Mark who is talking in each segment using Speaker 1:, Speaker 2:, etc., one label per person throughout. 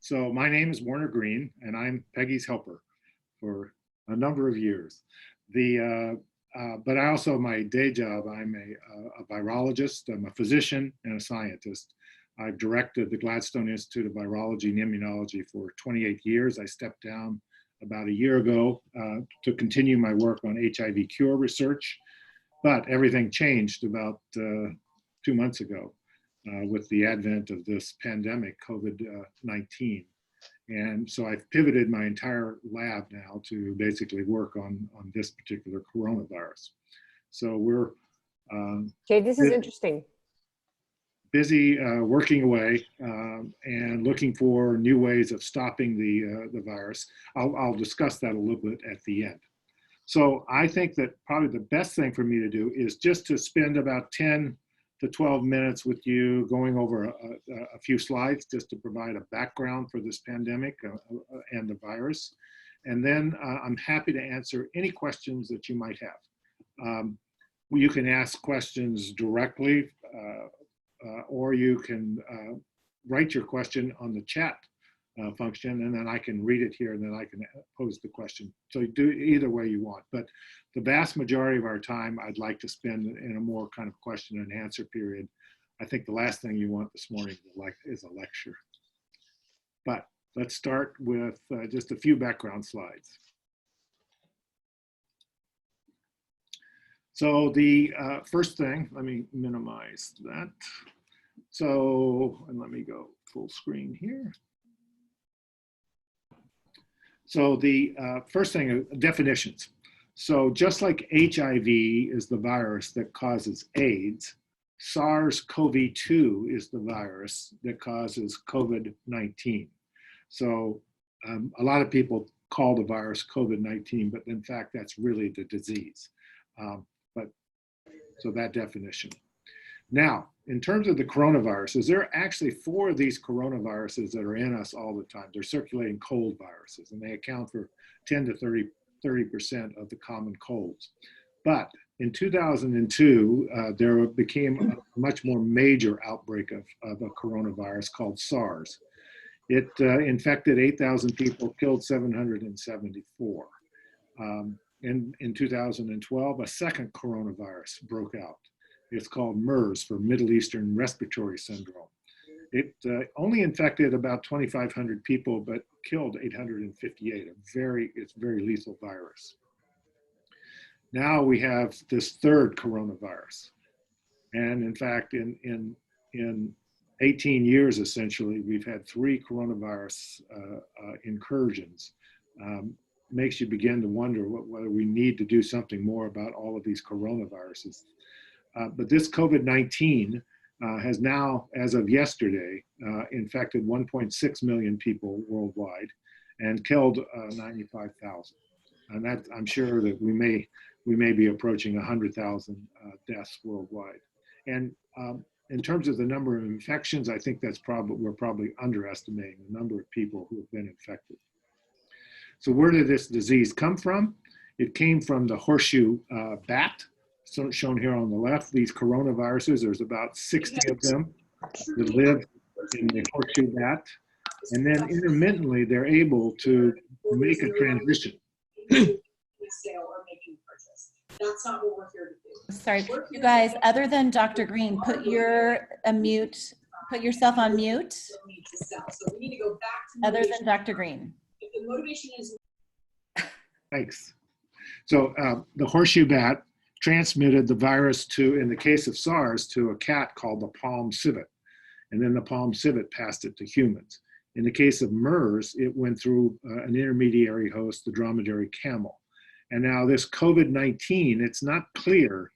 Speaker 1: So my name is Warner Greene, and I'm Peggy's helper for a number of years. But I also, my day job, I'm a virologist, I'm a physician and a scientist. I've directed the Gladstone Institute of Virology and Immunology for 28 years. I stepped down about a year ago to continue my work on HIV cure research, but everything changed about 2 months ago with the advent of this pandemic, COVID-19. And so I've pivoted my entire lab now to basically work on this particular coronavirus. So we're
Speaker 2: okay, this is interesting.
Speaker 1: Busy working away and looking for new ways of stopping the virus. I'll discuss that a little bit at the end. So I think that probably the best thing for me to do is just to spend about 10 to 12 minutes with you going over a few slides just to provide a background for this pandemic and the virus. And then I'm happy to answer any questions that you might have. You can ask questions directly or you can write your question on the chat function, and then I can read it here and then I can pose the question. So you do either way you want, but the vast majority of our time I'd like to spend in a more kind of question and answer period. I think the last thing you want this morning is a lecture. But let's start with just a few background slides. So the first thing, let me minimize that. So, and let me go full screen here. So the first thing, definitions. So just like HIV is the virus that causes AIDS, SARS-CoV-2 is the virus that causes COVID-19. So a lot of people call the virus COVID-19, but in fact, that's really the disease. So that definition. Now, in terms of the coronaviruses, there are actually 4 of these coronaviruses that are in us all the time. They're circulating cold viruses, and they account for 10 to 30% of the common colds. But in 2002, there became a much more major outbreak of a coronavirus called SARS. It infected 8,000 people, killed 774. In 2012, a second coronavirus broke out. It's called MERS, for Middle Eastern Respiratory Syndrome. It only infected about 2,500 people, but killed 858. It's a very lethal virus. Now we have this third coronavirus. And in fact, in 18 years, essentially, we've had 3 coronavirus incursions. Makes you begin to wonder whether we need to do something more about all of these coronaviruses. But this COVID-19 has now, as of yesterday, infected 1.6 million people worldwide and killed 95,000. And that, I'm sure that we may be approaching 100,000 deaths worldwide. And in terms of the number of infections, I think we're probably underestimating the number of people who have been infected. So where did this disease come from? It came from the horseshoe bat, shown here on the left. These coronaviruses, there's about 60 of them that live in the horseshoe bat. And then intermittently, they're able to make a transition.
Speaker 3: That's not what we're here to do.
Speaker 4: Sorry, you guys, other than Dr. Greene, put yourself on mute.
Speaker 3: So we need to go back to
Speaker 4: Other than Dr. Greene.
Speaker 3: If the motivation is.
Speaker 1: Thanks. So the horseshoe bat transmitted the virus to, in the case of SARS, to a cat called the palm civet. And then the palm civet passed it to humans. In the case of MERS, it went through an intermediary host, the dromedary camel. And now this COVID-19, it's not clear,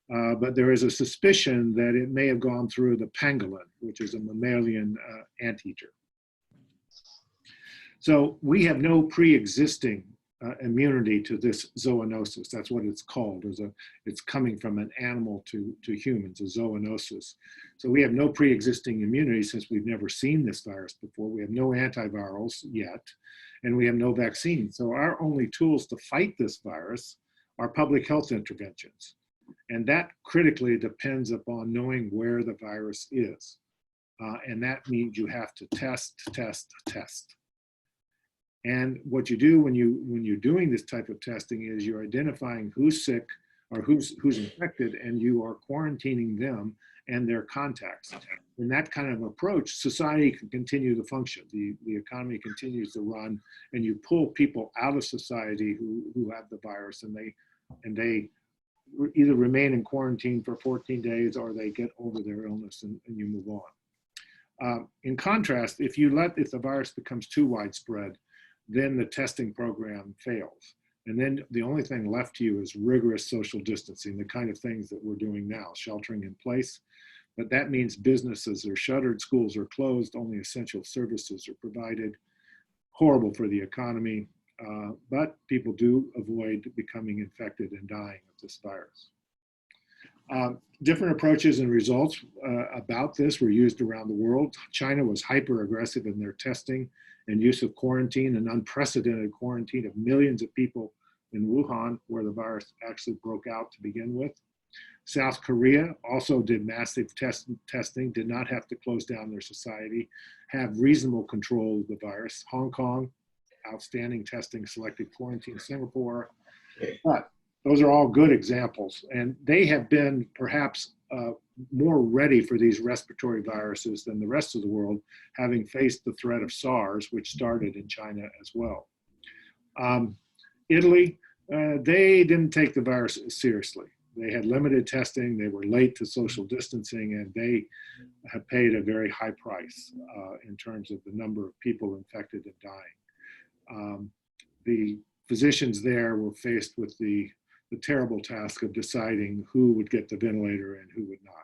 Speaker 1: but there is a suspicion that it may have gone through the pangolin, which is a mammalian anteater. So we have no pre-existing immunity to this zoonosis. That's what it's called. It's coming from an animal to humans, a zoonosis. So we have no pre-existing immunity since we've never seen this virus before. We have no antivirals yet, and we have no vaccine. So our only tools to fight this virus are public health interventions. And that critically depends upon knowing where the virus is. And that means you have to test, test, test. And what you do when you're doing this type of testing is you're identifying who's sick or who's infected, and you are quarantining them and their contacts. In that kind of approach, society can continue to function. The economy continues to run, and you pull people out of society who have the virus, and they either remain in quarantine for 14 days or they get over their illness and you move on. In contrast, if the virus becomes too widespread, then the testing program fails. And then the only thing left to you is rigorous social distancing, the kind of things that we're doing now, sheltering in place. But that means businesses are shuttered, schools are closed, only essential services are provided. Horrible for the economy, but people do avoid becoming infected and dying of this virus. Different approaches and results about this were used around the world. China was hyper aggressive in their testing and use of quarantine, an unprecedented quarantine of millions of people in Wuhan, where the virus actually broke out to begin with. South Korea also did massive testing, did not have to close down their society, have reasonable control of the virus. Hong Kong, outstanding testing, selective quarantine. Singapore, but those are all good examples, and they have been perhaps more ready for these respiratory viruses than the rest of the world, having faced the threat of SARS, which started in China as well. Italy, they didn't take the virus seriously. They had limited testing, they were late to social distancing, and they have paid a very high price in terms of the number of people infected and dying. The physicians there were faced with the terrible task of deciding who would get the ventilator and who would not.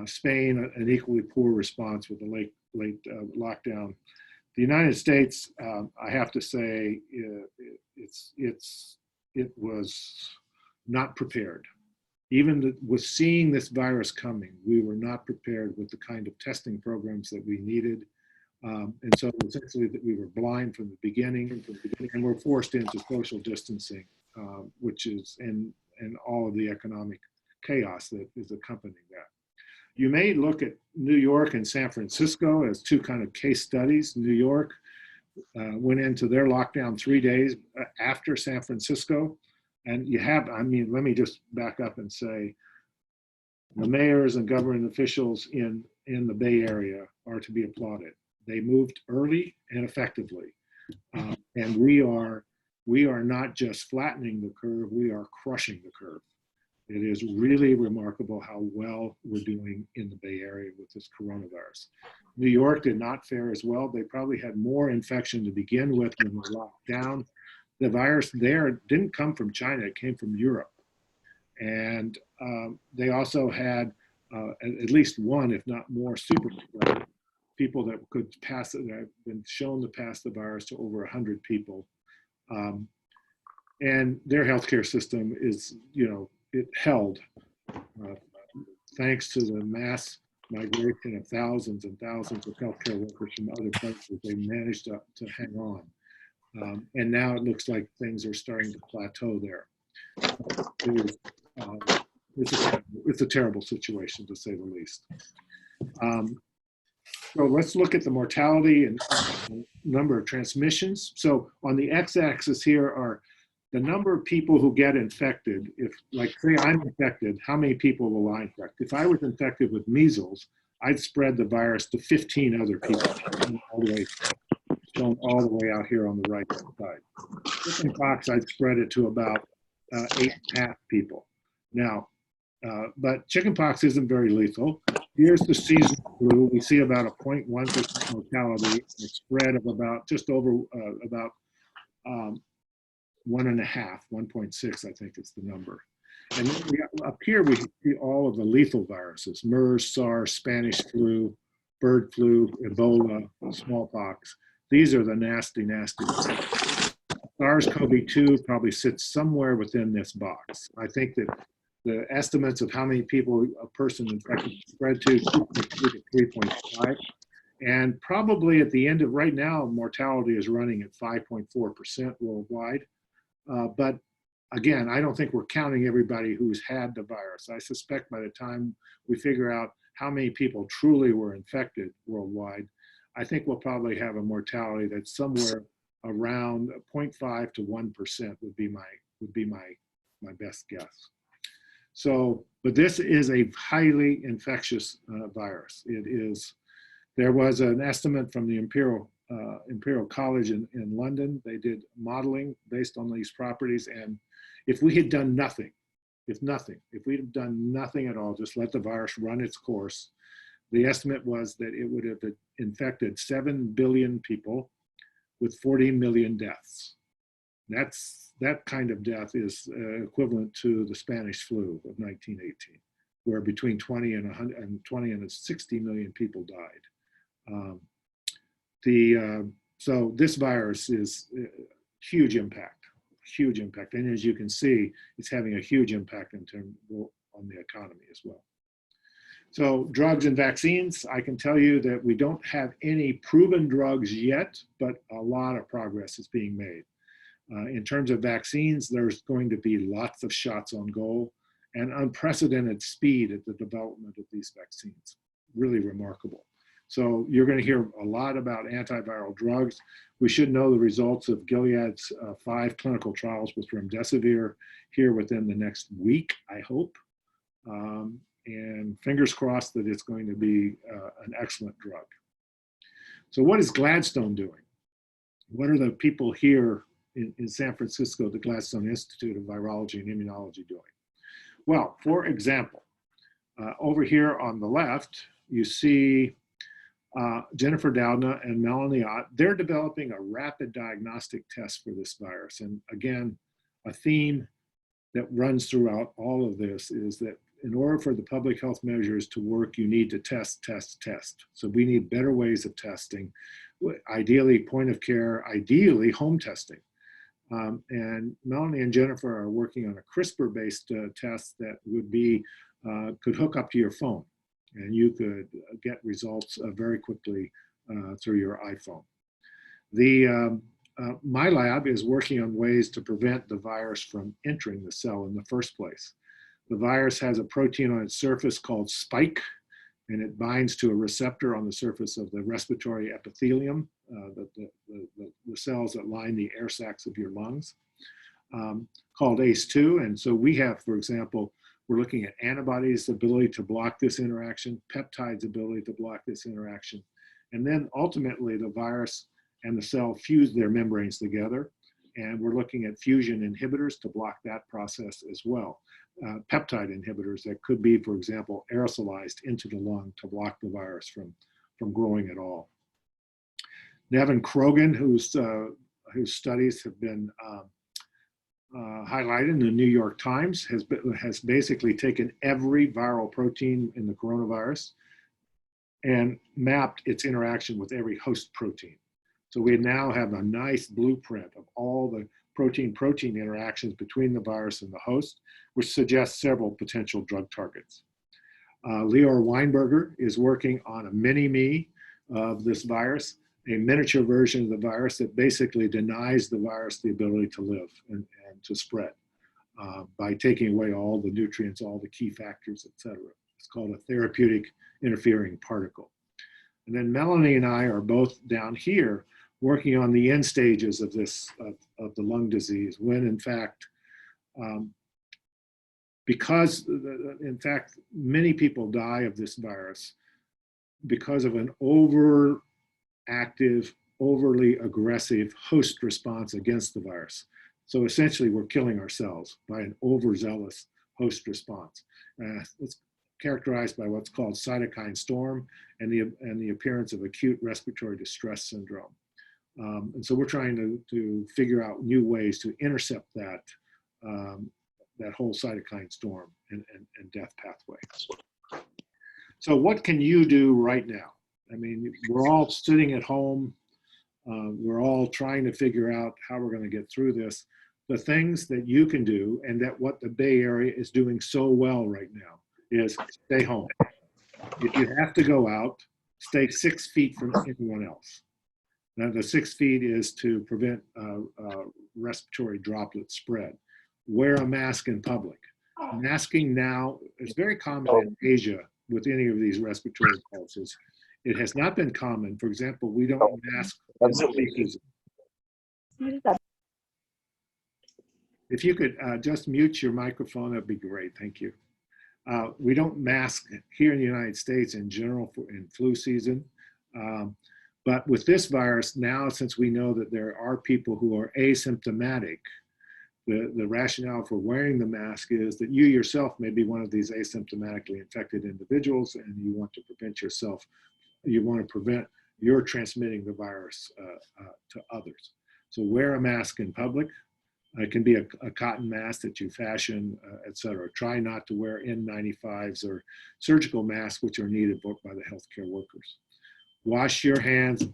Speaker 1: Spain, an equally poor response with the late lockdown. The United States, I have to say, it was not prepared. Even with seeing this virus coming, we were not prepared with the kind of testing programs that we needed. And so essentially that we were blind from the beginning, and we're forced into social distancing, which is, and all of the economic chaos that is accompanying that. You may look at New York and San Francisco as two kind of case studies. New York went into their lockdown 3 days after San Francisco. And you have, I mean, let me just back up and say, the mayors and government officials in the Bay Area are to be applauded. They moved early and effectively. And we are not just flattening the curve, we are crushing the curve. It is really remarkable how well we're doing in the Bay Area with this coronavirus. New York did not fare as well. They probably had more infection to begin with when they locked down. The virus there didn't come from China, it came from Europe. And they also had at least one, if not more, super spreader, people that could pass it, that have been shown to pass the virus to over 100 people. And their healthcare system is, you know, it held, thanks to the mass migration of thousands and thousands of healthcare workers from other places, they managed to hang on. And now it looks like things are starting to plateau there. It's a terrible situation, to say the least. So let's look at the mortality and number of transmissions. So on the x-axis here are the number of people who get infected. If, like, say I'm infected, how many people will I infect? If I was infected with measles, I'd spread the virus to 15 other people, shown all the way out here on the right side. Chickenpox, I'd spread it to about 8.5 people. Now, but chickenpox isn't very lethal. Here's the seasonal flu. We see about a 0.1% mortality, a spread of about just over about 1.6, I think is the number. And then up here we see all of the lethal viruses: MERS, SARS, Spanish flu, bird flu, Ebola, smallpox. These are the nasty, nasty ones. SARS-CoV-2 probably sits somewhere within this box. I think that the estimates of how many people a person infected spread to 3.5. And probably at the end of right now, mortality is running at 5.4% worldwide. But again, I don't think we're counting everybody who's had the virus. I suspect by the time we figure out how many people truly were infected worldwide, I think we'll probably have a mortality that's somewhere around 0.5 to 1% would be my best guess. So, but this is a highly infectious virus. It is. There was an estimate from the Imperial College in London. They did modeling based on these properties, and if we had done nothing, if we had done nothing at all, just let the virus run its course, the estimate was that it would have infected 7 billion people with 40 million deaths. That kind of death is equivalent to the Spanish flu of 1918, where between 20 and 60 million people died. So this virus is huge impact. And as you can see, it's having a huge impact on the economy as well. So drugs and vaccines, I can tell you that we don't have any proven drugs yet, but a lot of progress is being made. In terms of vaccines, there's going to be lots of shots on goal and unprecedented speed at the development of these vaccines. Really remarkable. So you're going to hear a lot about antiviral drugs. We should know the results of Gilead's 5 clinical trials with remdesivir here within the next week, I hope. And fingers crossed that it's going to be an excellent drug. So what is Gladstone doing? What are the people here in San Francisco, the Gladstone Institute of Virology and Immunology doing? Well, for example, over here on the left, you see Jennifer Doudna and Melanie Ott. They're developing a rapid diagnostic test for this virus. And again, a theme that runs throughout all of this is that in order for the public health measures to work, you need to test. So we need better ways of testing, ideally point of care, ideally home testing. And Melanie and Jennifer are working on a CRISPR-based test that would be, could hook up to your phone, and you could get results very quickly through your iPhone. My lab is working on ways to prevent the virus from entering the cell in the first place. The virus has a protein on its surface called spike, and it binds to a receptor on the surface of the respiratory epithelium, the cells that line the air sacs of your lungs, called ACE2. And so we have, for example, we're looking at antibodies' ability to block this interaction, peptides' ability to block this interaction, and then ultimately the virus and the cell fuse their membranes together. And we're looking at fusion inhibitors to block that process as well. Peptide inhibitors that could be, for example, aerosolized into the lung to block the virus from growing at all. Nevin Krogan, whose studies have been highlighted in the New York Times, has basically taken every viral protein in the coronavirus and mapped its interaction with every host protein. So we now have a nice blueprint of all the protein-protein interactions between the virus and the host, which suggests several potential drug targets. Lior Weinberger is working on a mini-me of this virus, a miniature version of the virus that basically denies the virus the ability to live and to spread by taking away all the nutrients, all the key factors, et cetera. It's called a therapeutic interfering particle. And then Melanie and I are both down here working on the end stages of this, of the lung disease, when in fact, because in fact, many people die of this virus because of an overactive, overly aggressive host response against the virus. So essentially we're killing ourselves by an overzealous host response. It's characterized by what's called cytokine storm and the appearance of acute respiratory distress syndrome. And so we're trying to figure out new ways to intercept that, that whole cytokine storm and death pathway. So what can you do right now? I mean, we're all sitting at home. We're all trying to figure out how we're going to get through this. The things that you can do, and that what the Bay Area is doing so well right now, is stay home. If you have to go out, stay 6 feet from anyone else. Now, the 6 feet is to prevent respiratory droplet spread. Wear a mask in public. Masking now is very common in Asia, with any of these respiratory pulses. It has not been common. For example, we don't mask in speakers. If you could just mute your microphone, that'd be great. Thank you. We don't mask here in the United States in general in flu season. But with this virus now, since we know that there are people who are asymptomatic, the rationale for wearing the mask is that you yourself may be one of these asymptomatically infected individuals, and you want to prevent yourself, you want to prevent your transmitting the virus to others. So wear a mask in public. It can be a cotton mask that you fashion, et cetera. Try not to wear N95s or surgical masks, which are needed by the healthcare workers. Wash your hands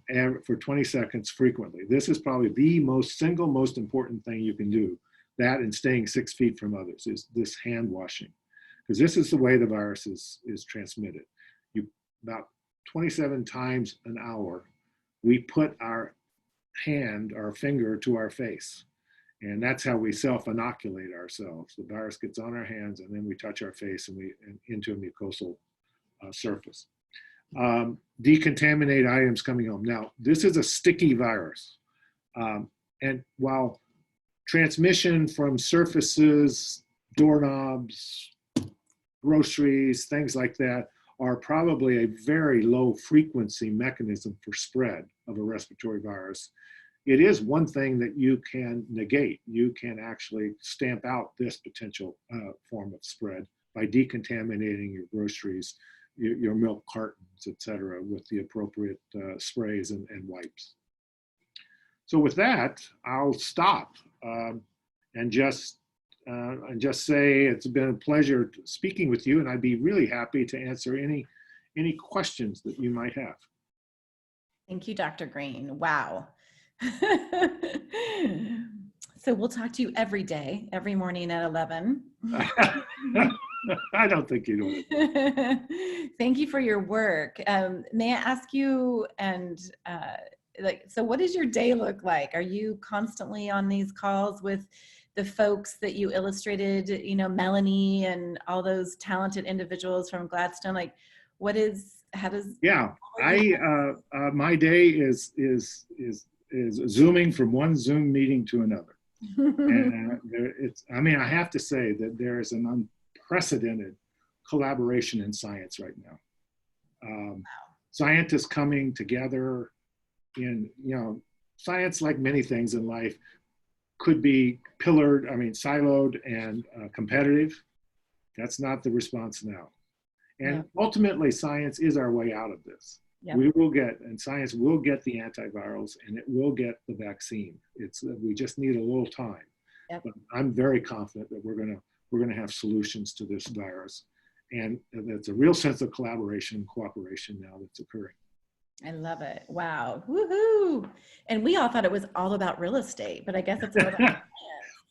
Speaker 1: for 20 seconds frequently. This is probably the single most important thing you can do. That and staying 6 feet from others is this hand washing, because this is the way the virus is transmitted. About 27 times an hour, we put our hand, our finger to our face. And that's how we self-inoculate ourselves. The virus gets on our hands, and then we touch our face and into a mucosal surface. Decontaminate items coming home. Now, this is a sticky virus. And while transmission from surfaces, doorknobs, groceries, things like that are probably a very low frequency mechanism for spread of a respiratory virus, it is one thing that you can negate. You can actually stamp out this potential form of spread by decontaminating your groceries, your milk cartons, et cetera, with the appropriate sprays and wipes. So with that, I'll stop and just say it's been a pleasure speaking with you, and I'd be really happy to answer any questions that you might have.
Speaker 4: Thank you, Dr. Greene. Wow. So we'll talk to you every day, every morning at 11.
Speaker 1: I don't think you do.
Speaker 4: Thank you for your work. May I ask you, so what does your day look like? Are you constantly on these calls with the folks that you illustrated, Melanie and all those talented individuals from Gladstone? Like,
Speaker 1: my day is zooming from one Zoom meeting to another. And I have to say that there is an unprecedented collaboration in science right now. Wow. Scientists coming together in, science, like many things in life, could be siloed and competitive. That's not the response now. And ultimately, science is our way out of this. Yep. Science will get the antivirals, and it will get the vaccine. We just need a little time. Yep. But I'm very confident that we're gonna have solutions to this virus, and that's a real sense of collaboration and cooperation now that's occurring.
Speaker 4: I love it. Wow. Woohoo. And we all thought it was all about real estate, but I guess it's all about science.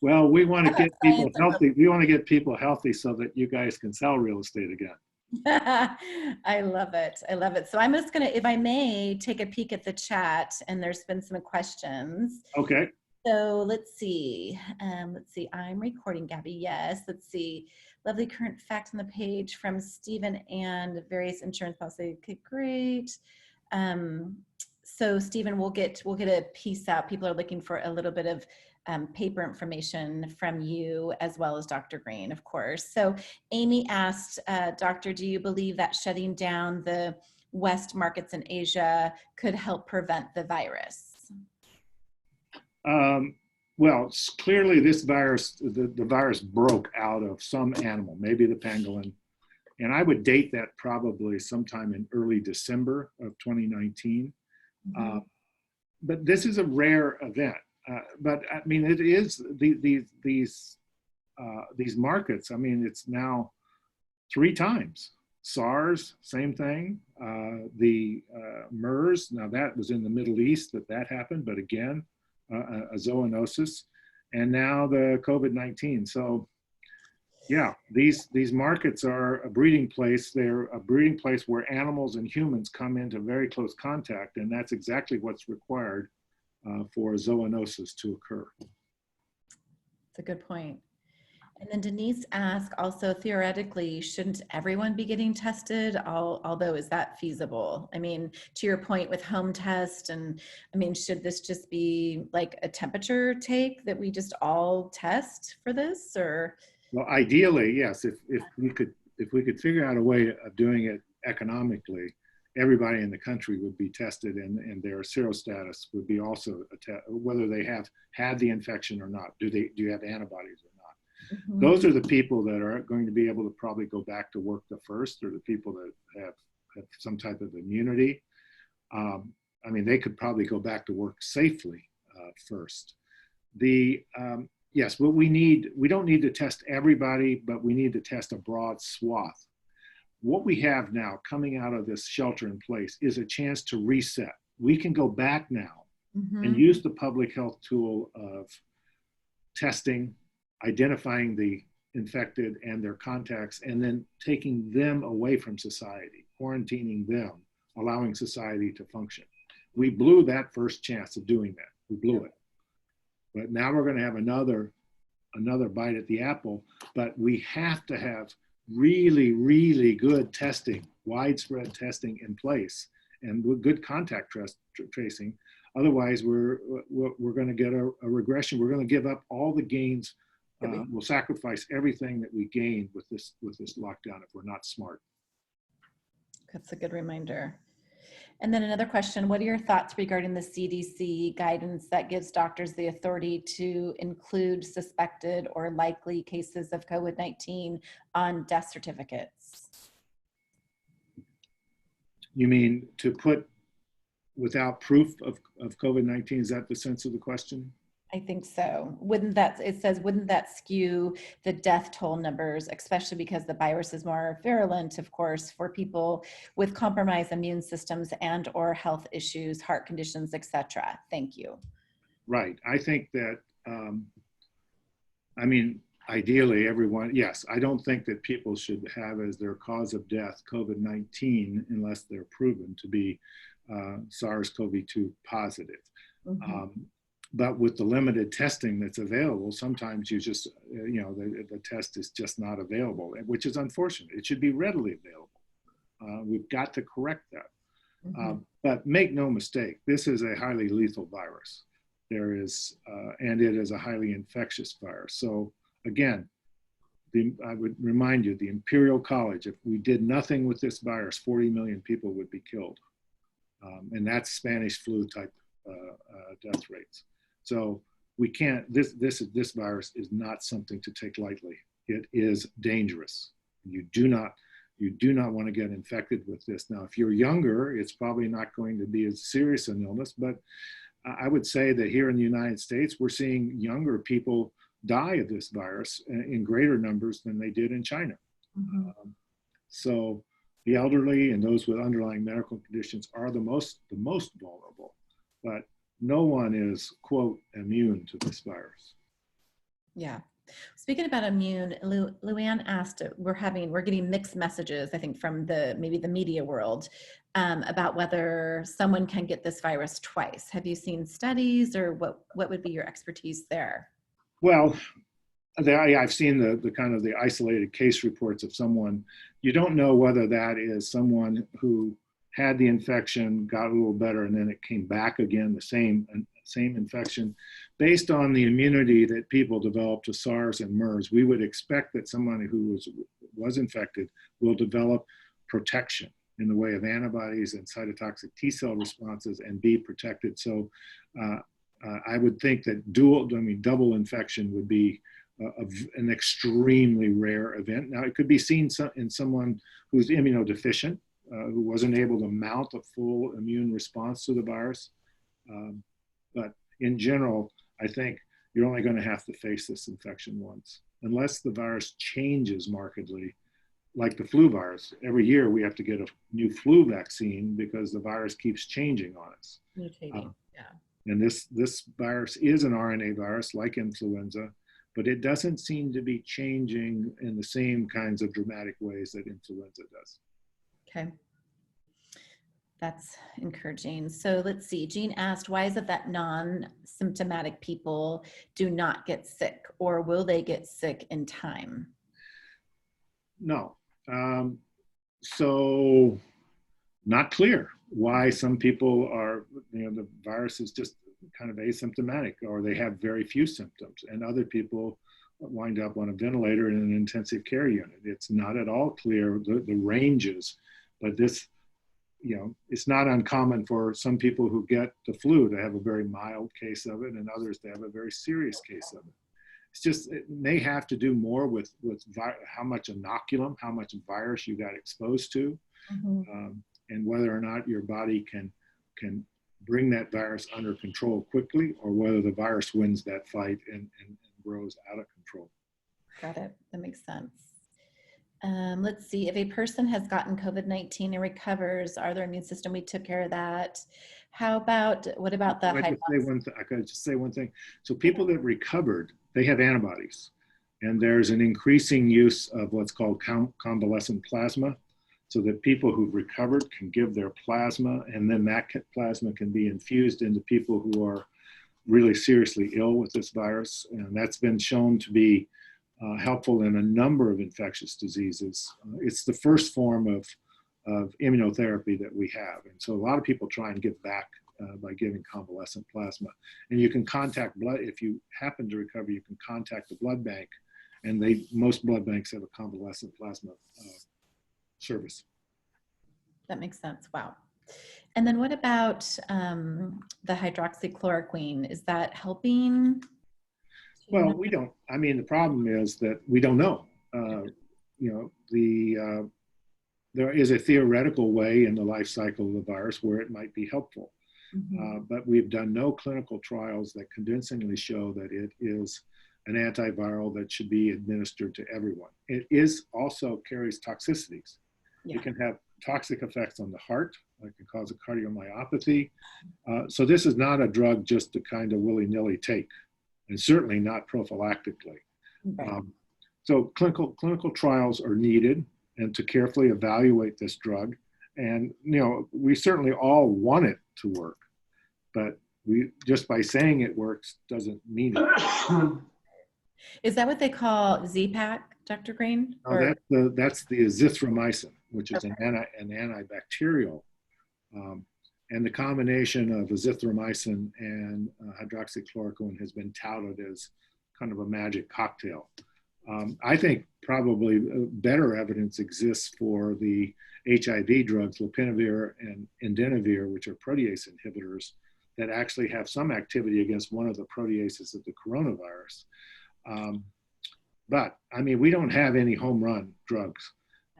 Speaker 1: Well, we want to get people healthy. We want to get people healthy so that you guys can sell real estate again.
Speaker 4: I love it. I love it. So I'm just going to, if I may, take a peek at the chat, and there's been some questions.
Speaker 1: Okay.
Speaker 4: So let's see. I'm recording, Gabby. Yes. Let's see. Lovely current facts on the page from Stephen and various insurance policies. Okay, great. So Stephen, we'll get a piece out. People are looking for a little bit of paper information from you, as well as Dr. Greene, of course. So Amy asked, Doctor, do you believe that shutting down the West markets in Asia could help prevent the virus?
Speaker 1: Well, clearly this virus, the virus broke out of some animal, maybe the pangolin. And I would date that probably sometime in early December of 2019. Mm-hmm. But this is a rare event. But I mean, it is these markets. I mean, it's now 3 times. SARS, same thing. The MERS, now that was in the Middle East that happened, but again, a zoonosis, and now the COVID-19. So, yeah, these markets are a breeding place. They're a breeding place where animals and humans come into very close contact, and that's exactly what's required for zoonosis to occur.
Speaker 4: That's a good point. And then Denise asked also, theoretically, shouldn't everyone be getting tested? Although, is that feasible? I mean, to your point with home test, and I mean, should this just be like a temperature take that we just all test for this, or?
Speaker 1: Well, ideally, yes, if we could figure out a way of doing it economically, everybody in the country would be tested, and their serostatus would be also whether they have had the infection or not. Do you have antibodies or not?
Speaker 4: Mm-hmm.
Speaker 1: Those are the people that are going to be able to probably go back to work the first, or the people that have some type of immunity. I mean, they could probably go back to work safely first. Yes, but we don't need to test everybody, but we need to test a broad swath. What we have now coming out of this shelter in place is a chance to reset. We can go back now and use the public health tool of testing, identifying the infected and their contacts, and then taking them away from society, quarantining them, allowing society to function. We blew that first chance of doing that. We blew it. But now we're going to have another bite at the apple, but we have to have really, really good testing, widespread testing in place, and with good contact tracing. Otherwise, we're going to get a regression. We're going to give up all the gains. We'll sacrifice everything that we gained with this lockdown if we're not smart.
Speaker 4: That's a good reminder. And then another question, what are your thoughts regarding the CDC guidance that gives doctors the authority to include suspected or likely cases of COVID-19 on death certificates?
Speaker 1: You mean to put without proof of COVID-19? Is that the sense of the question?
Speaker 4: I think so. Wouldn't that skew the death toll numbers, especially because the virus is more virulent, of course, for people with compromised immune systems and or health issues, heart conditions, etc. Thank you.
Speaker 1: Right. I think that, I mean, ideally everyone, yes, I don't think that people should have as their cause of death COVID-19 unless they're proven to be SARS-CoV-2 positive. But with the limited testing that's available, sometimes you just, the test is just not available, which is unfortunate. It should be readily available. We've got to correct that. But make no mistake, this is a highly lethal virus. And it is a highly infectious virus. So again, I would remind you, the Imperial College, if we did nothing with this virus, 40 million people would be killed. And that's Spanish flu type death rates. So we can't, this virus is not something to take lightly. It is dangerous. You do not want to get infected with this. Now, if you're younger, it's probably not going to be as serious an illness, but I would say that here in the United States, we're seeing younger people die of this virus in greater numbers than they did in China. So the elderly and those with underlying medical conditions are the most vulnerable, but no one is, quote, immune to this virus.
Speaker 4: Yeah. Speaking about immune, Luann asked, we're getting mixed messages, I think, from maybe the media world about whether someone can get this virus twice. Have you seen studies, or what would be your expertise there?
Speaker 1: Well, I've seen the kind of the isolated case reports of someone. You don't know whether that is someone who had the infection, got a little better, and then it came back again, the same infection. Based on the immunity that people develop to SARS and MERS, we would expect that someone who was infected will develop protection in the way of antibodies and cytotoxic T cell responses and be protected. So I would think that double infection would be an extremely rare event. Now, it could be seen in someone who's immunodeficient, who wasn't able to mount a full immune response to the virus. But in general, I think you're only going to have to face this infection once, unless the virus changes markedly, like the flu virus. Every year we have to get a new flu vaccine because the virus keeps changing on us.
Speaker 4: Mutating, yeah.
Speaker 1: And this virus is an RNA virus like influenza, but it doesn't seem to be changing in the same kinds of dramatic ways that influenza does.
Speaker 4: Okay. That's encouraging. So let's see. Jean asked, why is it that non-symptomatic people do not get sick, or will they get sick in time?
Speaker 1: No. So not clear why some people are, the virus is just kind of asymptomatic, or they have very few symptoms, and other people wind up on a ventilator in an intensive care unit. It's not at all clear the ranges, but this, it's not uncommon for some people who get the flu to have a very mild case of it, and others to have a very serious case of it. It's just, it may have to do more with how much inoculum, how much virus you got exposed to, and whether or not your body can bring that virus under control quickly, or whether the virus wins that fight and grows out of control.
Speaker 4: Got it. That makes sense. Let's see. If a person has gotten COVID-19 and recovers, our immune system, we took care of that. What about the
Speaker 1: I could just say one thing. So people that recovered, they have antibodies. And there's an increasing use of what's called convalescent plasma, so that people who've recovered can give their plasma, and then that plasma can be infused into people who are really seriously ill with this virus. And that's been shown to be helpful in a number of infectious diseases. It's the first form of immunotherapy that we have. And so a lot of people try and give back by giving convalescent plasma. And you can contact blood, if you happen to recover, you can contact the blood bank, and most blood banks have a convalescent plasma service.
Speaker 4: That makes sense. Wow. And then what about the hydroxychloroquine? Is that helping?
Speaker 1: Well, we don't. I mean, the problem is that we don't know. There is a theoretical way in the life cycle of the virus where it might be helpful, but we've done no clinical trials that convincingly show that it is an antiviral that should be administered to everyone. It also carries toxicities.
Speaker 4: Yeah.
Speaker 1: It can have toxic effects on the heart. It can cause a cardiomyopathy. So this is not a drug just to kind of willy-nilly take, and certainly not prophylactically.
Speaker 4: Right.
Speaker 1: So clinical trials are needed, and to carefully evaluate this drug. And we certainly all want it to work, but just by saying it works doesn't mean it.
Speaker 4: Is that what they call Z-Pak, Dr. Greene?
Speaker 1: No, that's the azithromycin, which is an antibacterial. And the combination of azithromycin and hydroxychloroquine has been touted as kind of a magic cocktail. I think probably better evidence exists for the HIV drugs, lopinavir and indinavir, which are protease inhibitors that actually have some activity against one of the proteases of the coronavirus. But I mean, we don't have any home run drugs.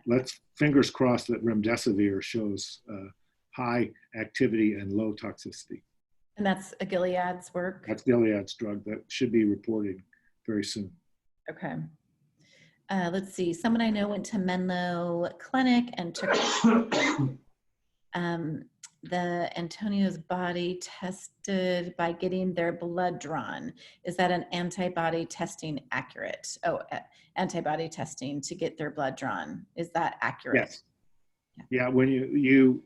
Speaker 1: Let's fingers crossed that remdesivir shows high activity and low toxicity.
Speaker 4: And that's a Gilead's work? That's
Speaker 1: Gilead's drug that should be reported very soon.
Speaker 4: Okay. Let's see. Someone I know went to Menlo Clinic and took the Antonio's body tested by getting their blood drawn. Is that an antibody testing accurate? Oh, antibody testing to get their blood drawn. Is that accurate?
Speaker 1: Yes. Yeah. When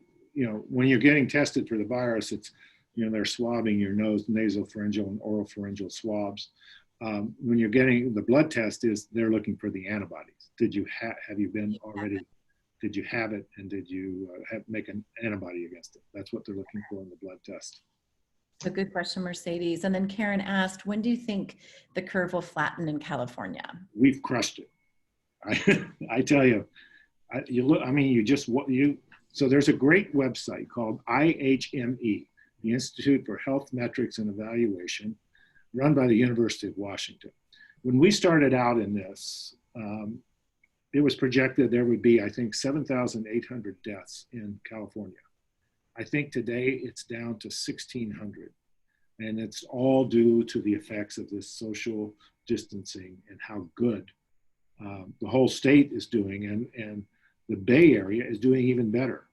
Speaker 1: when you're getting tested for the virus, it's they're swabbing your nose, nasopharyngeal and oropharyngeal swabs. When you're getting the blood test, they're looking for the antibodies. Did you have you been already? Did you have it, and did you make an antibody against it? That's what they're looking for in the blood test.
Speaker 4: A good question, Mercedes. And then Karen asked, when do you think the curve will flatten in California?
Speaker 1: We've crushed it. I tell you, so there's a great website called IHME, the Institute for Health Metrics and Evaluation, run by the University of Washington. When we started out in this, it was projected there would be, I think, 7,800 deaths in California. I think today it's down to 1,600. And it's all due to the effects of this social distancing and how good the whole state is doing. And the Bay Area is doing even better.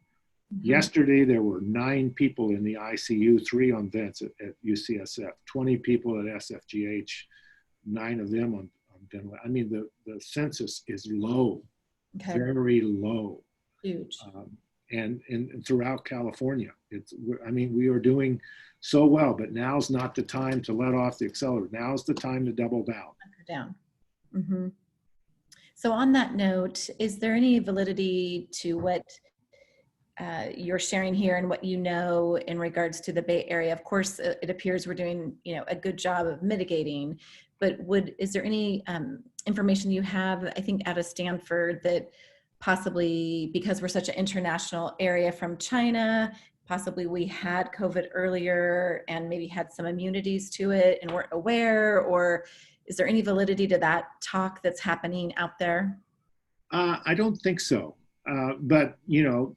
Speaker 1: Mm-hmm. Yesterday, there were 9 people in the ICU, 3 on vents at UCSF, 20 people at SFGH, 9 of them on ventilators. I mean, the census is low, okay. Very low.
Speaker 4: Huge.
Speaker 1: and throughout California. I mean, we are doing so well, but now's not the time to let off the accelerator. Now's the time to double down.
Speaker 4: Mm-hmm. So on that note, is there any validity to what you're sharing here and what you know in regards to the Bay Area? Of course, it appears we're doing, you know, a good job of mitigating, but is there any information you have, I think out of Stanford, that possibly because we're such an international area from China, possibly we had COVID earlier and maybe had some immunities to it and weren't aware, or is there any validity to that talk that's happening out there?
Speaker 1: I don't think so, but you know,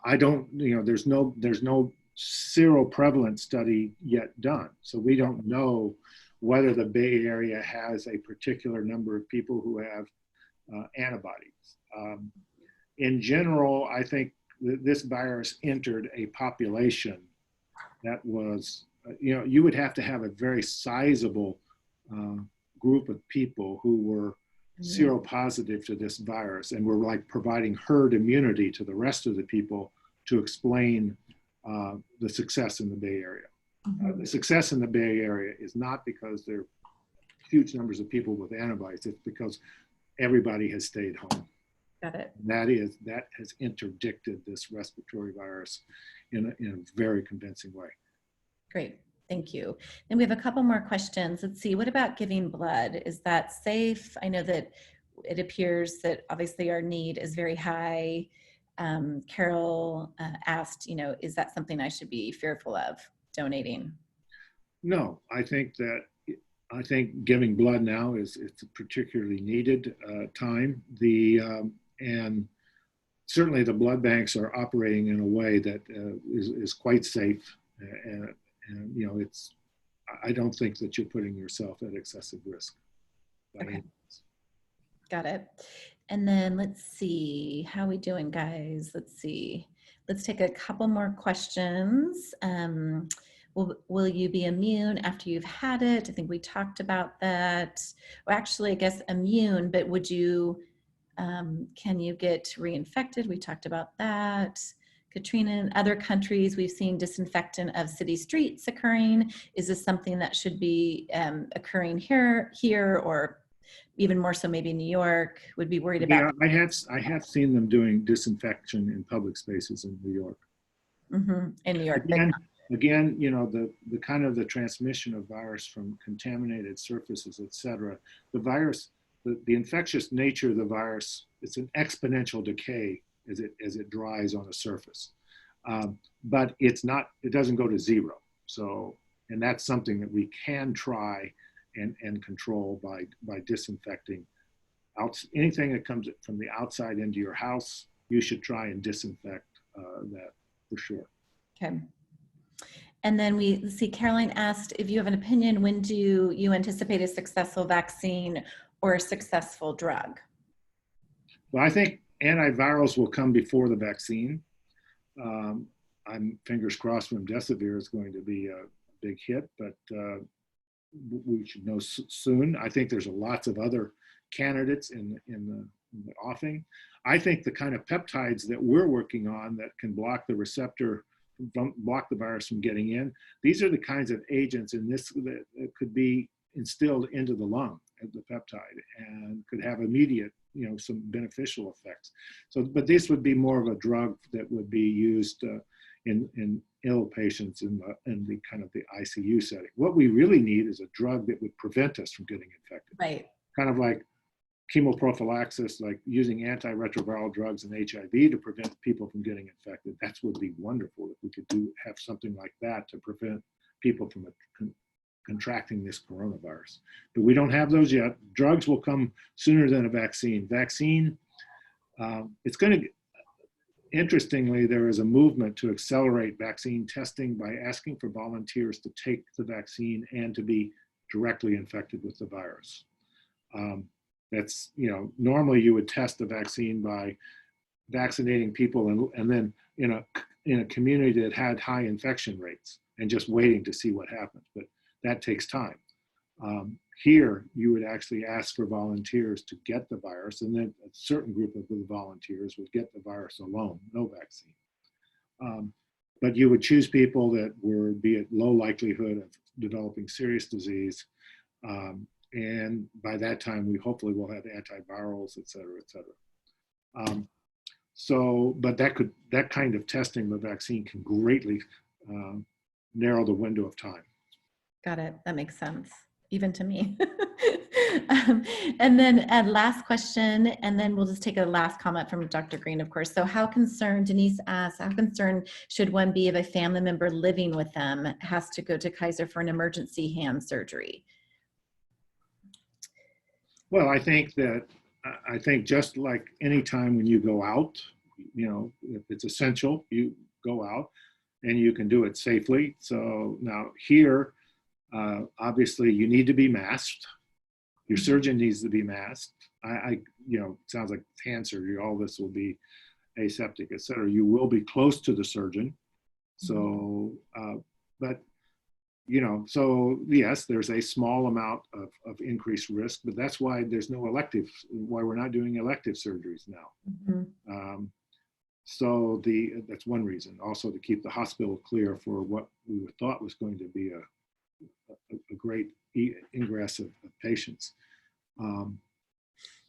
Speaker 1: there's no seroprevalence study yet done. So we don't know whether the Bay Area has a particular number of people who have antibodies. In general, I think this virus entered a population that was, you know, you would have to have a very sizable group of people who were seropositive to this virus and were like providing herd immunity to the rest of the people to explain the success in the Bay Area. The success in the Bay Area is not because there are huge numbers of people with antibodies, it's because everybody has stayed home.
Speaker 4: Got it.
Speaker 1: That has interdicted this respiratory virus in a very convincing way.
Speaker 4: Great. Thank you. Then we have a couple more questions. Let's see, what about giving blood? Is that safe? I know that it appears that obviously our need is very high. Carol asked, you know, is that something I should be fearful of donating?
Speaker 1: No, I think giving blood now it's a particularly needed time. And certainly the blood banks are operating in a way that is quite safe. And you know, I don't think that you're putting yourself at excessive risk.
Speaker 4: Okay. Got it. And then let's see, how are we doing, guys? Let's see. Let's take a couple more questions. Will you be immune after you've had it? I think we talked about that. Well, actually, I guess immune, but would you, can you get reinfected? We talked about that. Katrina, in other countries, we've seen disinfectant of city streets occurring. Is this something that should be occurring here, or even more so maybe New York? Would be worried about?
Speaker 1: Yeah, I have seen them doing disinfection in public spaces in New York.
Speaker 4: Mm-hmm. In New York.
Speaker 1: Again, you know, the kind of the transmission of virus from contaminated surfaces, et cetera, the virus, the infectious nature of the virus, it's an exponential decay as it dries on a surface. But it doesn't go to zero. So, and that's something that we can try and control by disinfecting anything that comes from the outside into your house. You should try and disinfect that for sure.
Speaker 4: Okay. And then we see Caroline asked if you have an opinion, when do you anticipate a successful vaccine or a successful drug?
Speaker 1: Well, I think antivirals will come before the vaccine. I'm fingers crossed remdesivir is going to be a big hit, but we should know soon. I think there's lots of other candidates in the offing. I think the kind of peptides that we're working on that can block the receptor, block the virus from getting in, these are the kinds of agents in this that could be instilled into the lung as the peptide and could have immediate, you know, some beneficial effects. So, but this would be more of a drug that would be used in ill patients in the kind of the ICU setting. What we really need is a drug that would prevent us from getting infected.
Speaker 4: Right.
Speaker 1: Kind of like chemoprophylaxis, like using antiretroviral drugs and HIV to prevent people from getting infected. That would be wonderful if we could have something like that to prevent people from contracting this coronavirus. But we don't have those yet. Drugs will come sooner than a vaccine. It's going to, interestingly, there is a movement to accelerate vaccine testing by asking for volunteers to take the vaccine and to be directly infected with the virus. That's, you know, normally you would test the vaccine by vaccinating people and then in a community that had high infection rates and just waiting to see what happens. But that takes time. Here, you would actually ask for volunteers to get the virus, and then a certain group of the volunteers would get the virus alone, no vaccine. But you would choose people that were, be at low likelihood of developing serious disease. And by that time, we hopefully will have antivirals, et cetera, et cetera. But that kind of testing with vaccine can greatly narrow the window of time.
Speaker 4: Got it. That makes sense, even to me. And then last question, and then we'll just take a last comment from Dr. Greene, of course. So how concerned, Denise asks, how concerned should one be if a family member living with them has to go to Kaiser for an emergency hand surgery?
Speaker 1: Well, I think just like any time when you go out, you know, if it's essential, you go out and you can do it safely. So now here, obviously you need to be masked. Your surgeon needs to be masked. You know, it sounds like hand surgery, all this will be aseptic, et cetera. You will be close to the surgeon. So, but, you know, so yes, there's a small amount of increased risk, but that's why there's no elective, why we're not doing elective surgeries now. So that's one reason. Also to keep the hospital clear for what we thought was going to be a great ingress of patients.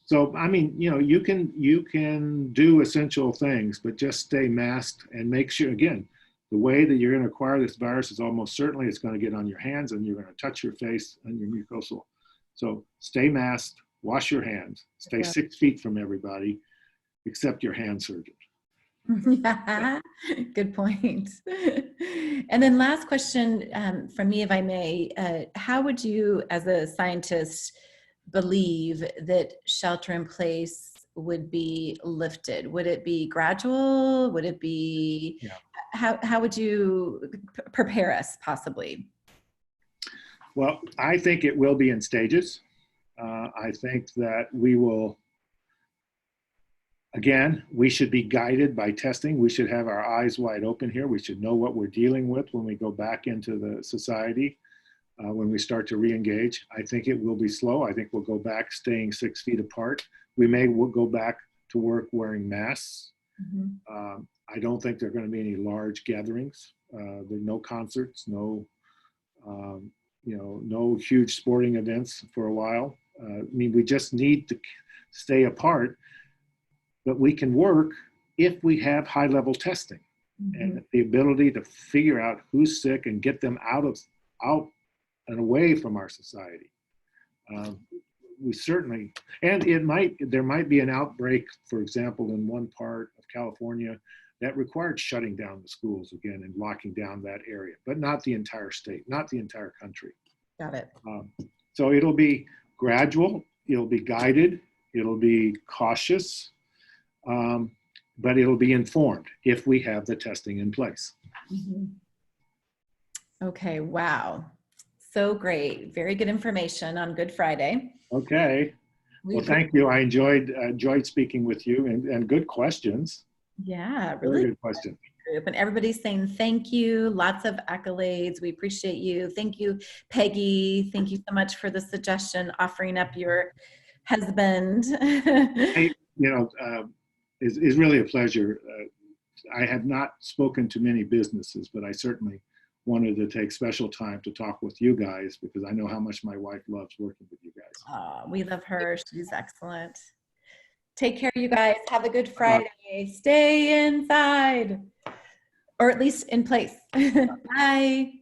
Speaker 1: So, I mean, you know, you can do essential things, but just stay masked and make sure, again, the way that you're going to acquire this virus is almost certainly it's going to get on your hands and you're going to touch your face and your mucosal. So stay masked, wash your hands, stay 6 feet from everybody except your hand surgeon.
Speaker 4: Yeah, good point. And then last question from me, if I may, how would you, as a scientist, believe that shelter in place would be lifted? Would it be gradual? Would it be, how would you prepare us possibly?
Speaker 1: Well, I think it will be in stages. I think that we will, again, we should be guided by testing. We should have our eyes wide open here. We should know what we're dealing with when we go back into the society, when we start to re-engage. I think it will be slow. I think we'll go back staying 6 feet apart. We'll go back to work wearing masks. I don't think there are going to be any large gatherings. There are no concerts, no huge sporting events for a while. I mean, we just need to stay apart. But we can work if we have high-level testing and the ability to figure out who's sick and get them out and away from our society. We certainly, and there might be an outbreak, for example, in one part of California that required shutting down the schools again and locking down that area, but not the entire state, not the entire country.
Speaker 4: Got it.
Speaker 1: So it'll be gradual, it'll be guided, it'll be cautious. But it'll be informed if we have the testing in place.
Speaker 4: Okay, wow. So great. Very good information on Good Friday.
Speaker 1: Okay. Well, thank you. I enjoyed speaking with you and good questions.
Speaker 4: Yeah, really
Speaker 1: very good questions.
Speaker 4: And everybody's saying thank you. Lots of accolades. We appreciate you. Thank you, Peggy. Thank you so much for the suggestion, offering up your husband.
Speaker 1: Is really a pleasure. I have not spoken to many businesses, but I certainly wanted to take special time to talk with you guys because I know how much my wife loves working with you guys.
Speaker 4: We love her. She's excellent. Take care, you guys. Have a good Friday. Stay inside, or at least in place. Bye.